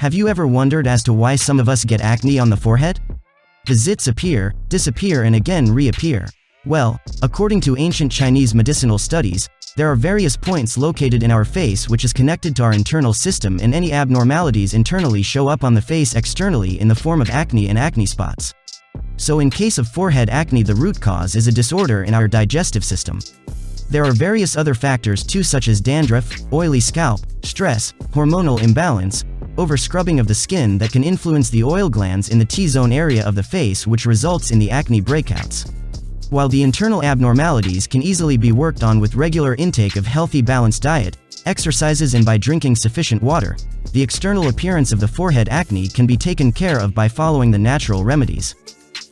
Have you ever wondered as to why some of us get acne on the forehead? The zits appear, disappear and again reappear. Well, according to ancient Chinese medicinal studies, there are various points located in our face which is connected to our internal system, and any abnormalities internally show up on the face externally in the form of acne and acne spots. So in case of forehead acne, the root cause is a disorder in our digestive system. There are various other factors too, such as dandruff, oily scalp, stress, hormonal imbalance, over-scrubbing of the skin that can influence the oil glands in the T-zone area of the face, which results in the acne breakouts. While the internal abnormalities can easily be worked on with regular intake of healthy balanced diet, exercises and by drinking sufficient water, the external appearance of the forehead acne can be taken care of by following the natural remedies.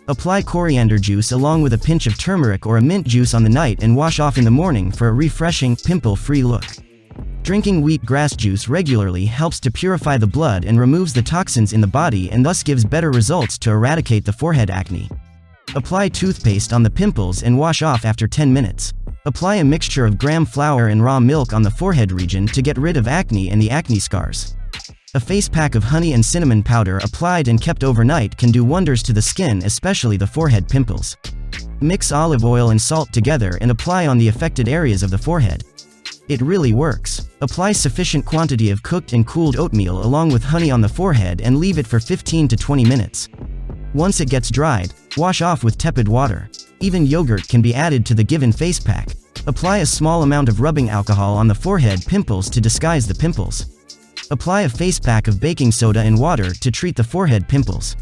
Apply coriander juice along with a pinch of turmeric or a mint juice on the night and wash off in the morning for a refreshing, pimple-free look. Drinking wheatgrass juice regularly helps to purify the blood and removes the toxins in the body, and thus gives better results to eradicate the forehead acne. Apply toothpaste on the pimples and wash off after 10 minutes. Apply a mixture of gram flour and raw milk on the forehead region to get rid of acne and the acne scars. A face pack of honey and cinnamon powder applied and kept overnight can do wonders to the skin, especially the forehead pimples. Mix olive oil and salt together and apply on the affected areas of the forehead. It really works. Apply sufficient quantity of cooked and cooled oatmeal along with honey on the forehead and leave it for 15 to 20 minutes. Once it gets dried, wash off with tepid water. Even yogurt can be added to the given face pack. Apply a small amount of rubbing alcohol on the forehead pimples to disguise the pimples. Apply a face pack of baking soda and water to treat the forehead pimples.